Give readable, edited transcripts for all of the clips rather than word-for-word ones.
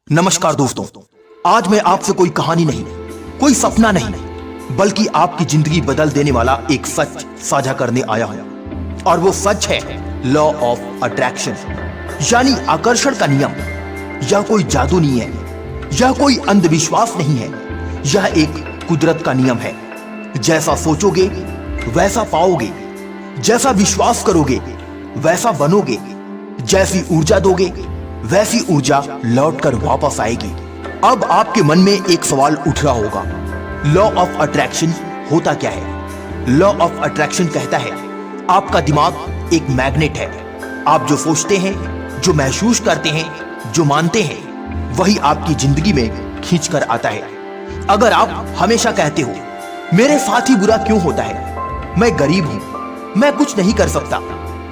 नमस्कार दोस्तों, आज मैं आपसे कोई कहानी नहीं, कोई सपना नहीं, बल्कि आपकी जिंदगी बदल देने वाला एक सच साझा करने आया हूं। और वो सच है लॉ ऑफ अट्रैक्शन, यानी आकर्षण का नियम। यह कोई जादू नहीं है, यह कोई अंधविश्वास नहीं है, यह एक कुदरत का नियम है। जैसा सोचोगे वैसा पाओगे, जैसा विश्वास करोगे वैसा बनोगे, जैसी ऊर्जा दोगे वैसी ऊर्जा लौटकर वापस आएगी। अब आपके मन में एक सवाल उठ रहा होगा, लॉ ऑफ अट्रैक्शन होता क्या है? लॉ ऑफ अट्रैक्शन कहता है आपका दिमाग एक मैग्नेट है। आप जो सोचते हैं, जो महसूस करते हैं, जो मानते हैं, वही आपकी जिंदगी में खींच कर आता है। अगर आप हमेशा कहते हो मेरे साथ ही बुरा क्यों होता है, मैं गरीब हूं, मैं कुछ नहीं कर सकता,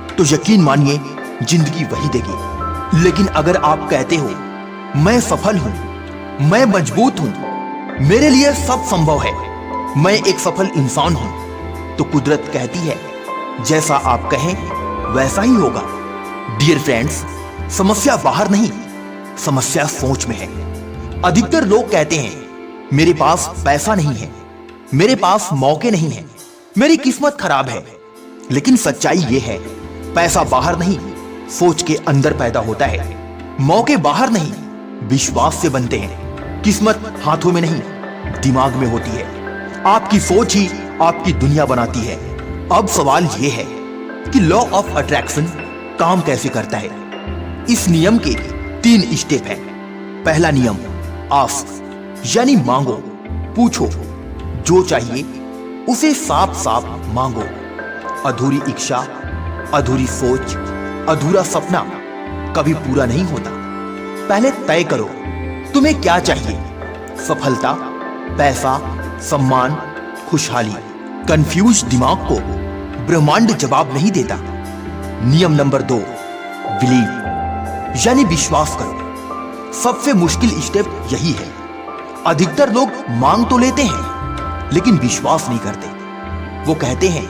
तो यकीन मानिए जिंदगी वही देगी। लेकिन अगर आप कहते हो मैं सफल हूं, मैं मजबूत हूं, मेरे लिए सब संभव है, मैं एक सफल इंसान हूं, तो कुदरत कहती है जैसा आप कहें वैसा ही होगा। डियर फ्रेंड्स, समस्या बाहर नहीं, समस्या सोच में है। अधिकतर लोग कहते हैं मेरे पास पैसा नहीं है, मेरे पास मौके नहीं है, मेरी किस्मत खराब है। लेकिन सच्चाई यह है, पैसा बाहर नहीं, सोच के अंदर पैदा होता है। मौके बाहर नहीं, विश्वास से बनते हैं। किस्मत हाथों में नहीं, दिमाग में होती है। आपकी सोच ही आपकी दुनिया बनाती है। अब सवाल यह है कि लॉ ऑफ अट्रैक्शन काम कैसे करता है। इस नियम के 3 स्टेप हैं। पहला नियम, आस्क, यानी मांगो, पूछो, जो चाहिए उसे साफ साफ मांगो। अधूरी इच्छा, अधूरी सोच, अधूरा सपना कभी पूरा नहीं होता। पहले तय करो तुम्हें क्या चाहिए, सफलता, पैसा, सम्मान, खुशहाली। कंफ्यूज दिमाग को ब्रह्मांड जवाब नहीं देता। नियम नंबर 2, बिलीव, यानी विश्वास करो। सबसे मुश्किल स्टेप यही है। अधिकतर लोग मांग तो लेते हैं लेकिन विश्वास नहीं करते। वो कहते हैं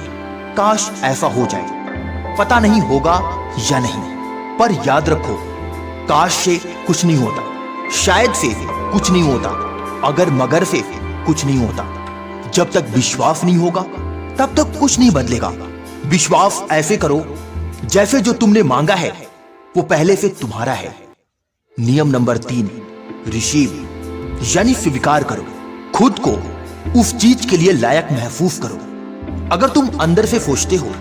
काश ऐसा हो जाए, पता नहीं होगा या नहीं। पर याद रखो, काश से कुछ नहीं होता, शायद से कुछ नहीं होता, अगर मगर से कुछ नहीं होता। जब तक विश्वास नहीं होगा तब तक कुछ नहीं बदलेगा। विश्वास ऐसे करो जैसे जो तुमने मांगा है वो पहले से तुम्हारा है। नियम नंबर 3, रिसीव, यानी स्वीकार करो। खुद को उस चीज के लिए लायक महसूस करो। अगर तुम अंदर से सोचते हो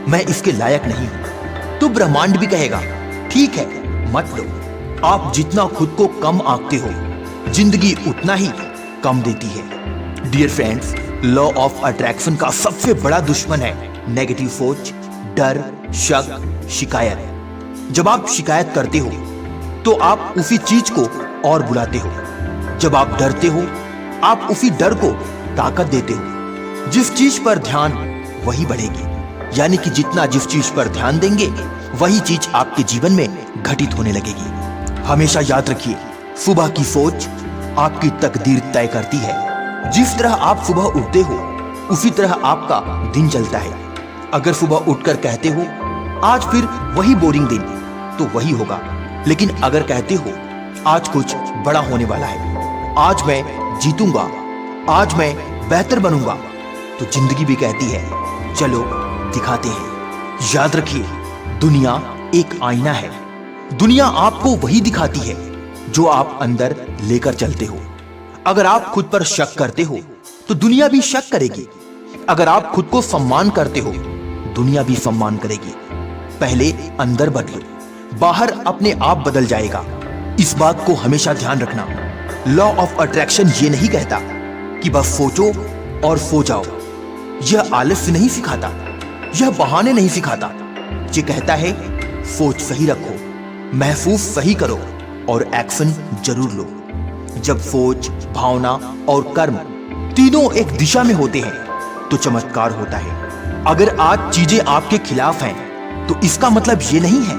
मैं इसके लायक नहीं हूं, तो ब्रह्मांड भी कहेगा ठीक है, मत लो। आप जितना खुद को कम आंकते हो, जिंदगी उतना ही कम देती है। Dear friends, law of attraction का सबसे बड़ा दुश्मन है नेगेटिव सोच, डर, शक, शिकायत। जब आप शिकायत करते हो तो आप उसी चीज को और बुलाते हो। जब आप डरते हो आप उसी डर को ताकत देते हो। जिस चीज पर ध्यान वही बढ़ेगी, यानी कि जितना जिस चीज पर ध्यान देंगे वही चीज आपके जीवन में घटित होने लगेगी। हमेशा याद रखिए, सुबह की सोच आपकी तकदीर तय करती है। जिस तरह आप सुबह उठते हो उसी तरह आपका दिन चलता है। अगर सुबह उठकर कहते हो आज फिर वही बोरिंग दिन, तो वही होगा। लेकिन अगर कहते हो आज कुछ बड़ा होने वाला है, आज मैं जीतूंगा, आज मैं बेहतर बनूंगा, तो जिंदगी भी कहती है चलो दिखाते हैं। याद रखिए, दुनिया एक आईना है। दुनिया आपको वही दिखाती है जो आप अंदर लेकर चलते हो। अगर आप खुद पर शक करते हो तो दुनिया भी शक करेगी। अगर आप खुद को सम्मान करते हो दुनिया भी सम्मान करेगी। पहले अंदर बदलो, बाहर अपने आप बदल जाएगा। इस बात को हमेशा ध्यान रखना। लॉ ऑफ अट्रैक्शन ये नहीं कहता कि बस सोचो और सो जाओ। यह आलस्य नहीं सिखाता, यह बहाने नहीं सिखाता। ये कहता है सोच सही रखो, महसूस सही करो और एक्शन जरूर लो। जब सोच, भावना और कर्म तीनों एक दिशा में होते हैं तो चमत्कार होता है। अगर आज चीजें आपके खिलाफ हैं तो इसका मतलब ये नहीं है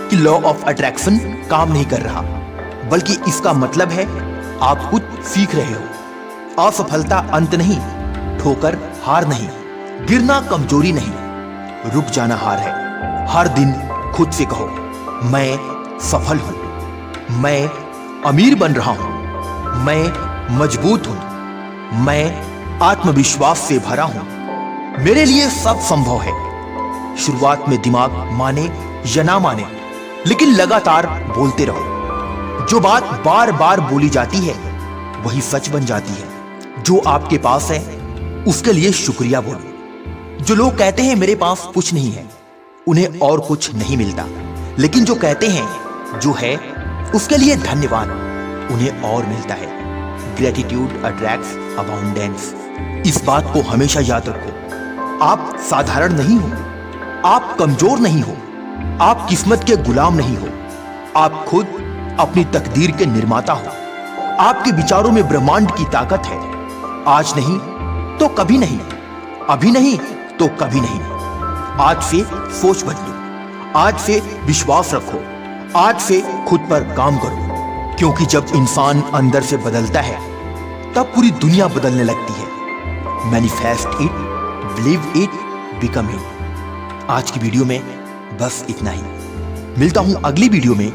कि लॉ ऑफ अट्रैक्शन काम नहीं कर रहा, बल्कि इसका मतलब है आप कुछ सीख रहे हो। असफलता अंत नहीं, ठोकर हार नहीं, गिरना कमजोरी नहीं, रुक जाना हार है। हर दिन खुद से कहो मैं सफल हूं, मैं अमीर बन रहा हूं, मैं मजबूत हूं, मैं आत्मविश्वास से भरा हूं, मेरे लिए सब संभव है। शुरुआत में दिमाग माने या ना माने, लेकिन लगातार बोलते रहो। जो बात बार बार बोली जाती है वही सच बन जाती है। जो आपके पास है उसके लिए शुक्रिया बोलो। जो लोग कहते हैं मेरे पास कुछ नहीं है, उन्हें और कुछ नहीं मिलता, लेकिन जो कहते हैं जो है उसके लिए धन्यवाद, उन्हें और मिलता है। Gratitude attracts abundance. इस बात को हमेशा याद रखो। आप साधारण नहीं हो, आप कमजोर नहीं हो, आप किस्मत के गुलाम नहीं हो, आप खुद अपनी तकदीर के निर्माता हो। आपके विचारों में ब्रह्मांड की ताकत है। आज नहीं तो कभी नहीं, अभी नहीं तो कभी नहीं। आज से सोच बदलो, आज से विश्वास रखो, आज से खुद पर काम करो, क्योंकि जब इंसान अंदर से बदलता है तब पूरी दुनिया बदलने लगती है। Manifest it, believe it, become it. आज की वीडियो में बस इतना ही। मिलता हूं अगली वीडियो में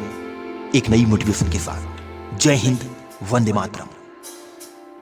एक नई मोटिवेशन के साथ। जय हिंद, वंदे मातरम।